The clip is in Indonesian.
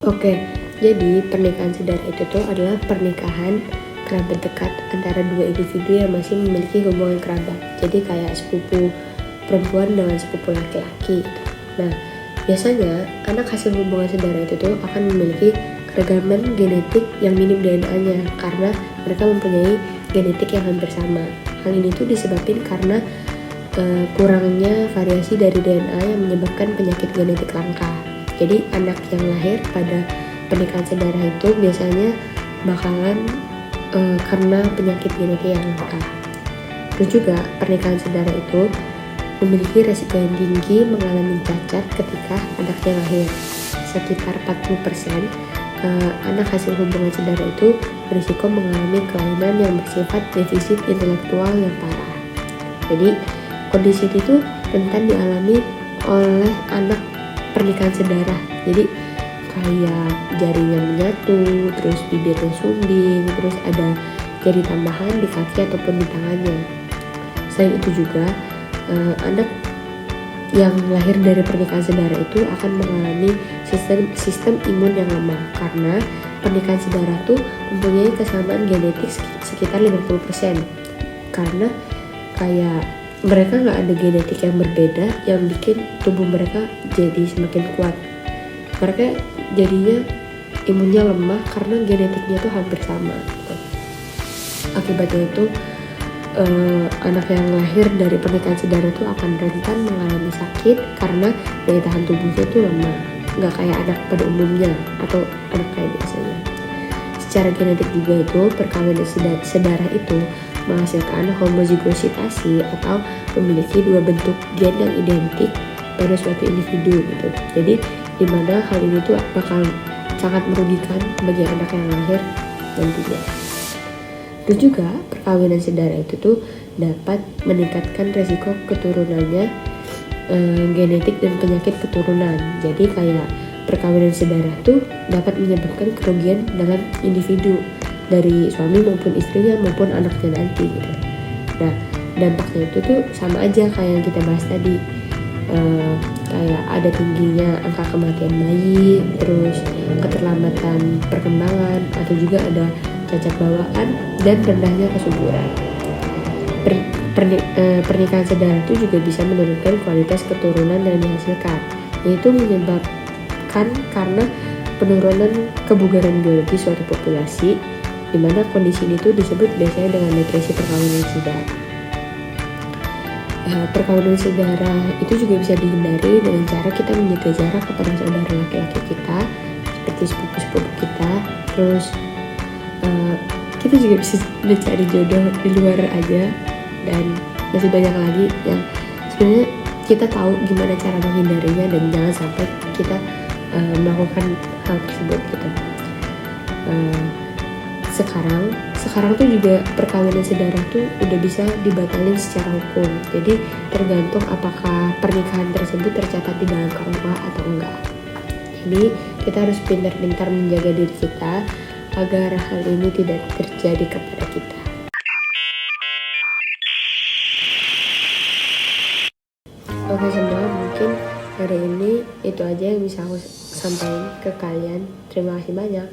Oke, jadi pernikahan saudara itu tuh adalah pernikahan kerabat dekat antara dua individu yang masih memiliki hubungan kerabat. Jadi kayak sepupu perempuan dengan sepupu laki-laki gitu. Nah, biasanya anak hasil hubungan saudara itu tuh akan memiliki keragaman genetik yang minim DNA-nya karena mereka mempunyai genetik yang hampir sama. Hal ini tuh disebabkan karena kurangnya variasi dari DNA yang menyebabkan penyakit genetik langka. Jadi anak yang lahir pada pernikahan saudara itu biasanya bakalan karena penyakit genetik yang langka. Terus juga pernikahan saudara itu memiliki resiko yang tinggi mengalami cacat ketika anaknya lahir. Sekitar 40% anak hasil hubungan saudara itu berisiko mengalami kelainan yang bersifat defisit intelektual yang parah. Jadi kondisi itu rentan dialami oleh anak pernikahan saudara. Jadi kayak jarinya menyatu, terus bibirnya sumbing, terus ada jari tambahan di kaki ataupun di tangannya. Selain itu juga anak yang lahir dari pernikahan saudara itu akan mengalami sistem imun yang lemah karena pernikahan saudara tuh mempunyai kesamaan genetik sekitar 50%. Karena kayak mereka nggak ada genetik yang berbeda yang bikin tubuh mereka jadi semakin kuat. Mereka jadinya imunnya lemah karena genetiknya tuh hampir sama. Akibatnya itu anak yang lahir dari pernikahan saudara tuh akan rentan mengalami sakit karena daya tahan tubuhnya tuh lemah, nggak kayak anak pada umumnya atau anak kayak biasanya. Secara genetik juga itu perkawinan saudara itu menghasilkan homozigositasi atau memiliki dua bentuk gen yang identik pada suatu individu gitu. Jadi dimana hal ini tuh bakal sangat merugikan bagi anak yang lahir nantinya. Terus juga perkawinan saudara itu tuh dapat meningkatkan resiko keturunannya genetik dan penyakit keturunan. Jadi kayak perkawinan saudara tuh dapat menyebabkan kerugian dalam individu dari suami maupun istrinya maupun anaknya nanti gitu. Nah, dampaknya itu tuh sama aja kayak yang kita bahas tadi, kayak ada tingginya angka kematian bayi, terus keterlambatan perkembangan, atau juga ada cacat bawaan dan rendahnya kesuburan. Pernikahan saudara itu juga bisa menurunkan kualitas keturunan yang dihasilkan, yaitu menyebabkan karena penurunan kebugaran biologi suatu populasi, di mana kondisi ini tuh disebut biasanya dengan depresi perkawinan saudara. Perkawinan saudara itu juga bisa dihindari dengan cara kita menjaga jarak kepada saudara laki-laki kita, seperti sepupu-sepupu kita. Terus kita juga bisa mencari jodoh di luar aja, dan masih banyak lagi yang sebenarnya kita tahu gimana cara menghindarinya dan jangan sampai kita melakukan hal tersebut gitu. Sekarang tuh juga perkawinan saudara tuh udah bisa dibatalin secara hukum. Jadi tergantung apakah pernikahan tersebut tercatat di dalam KUA atau enggak. Jadi kita harus pintar-pintar menjaga diri kita agar hal ini tidak terjadi kepada kita. Oke semua, mungkin hari ini itu aja yang bisa aku sampaikan ke kalian. Terima kasih banyak.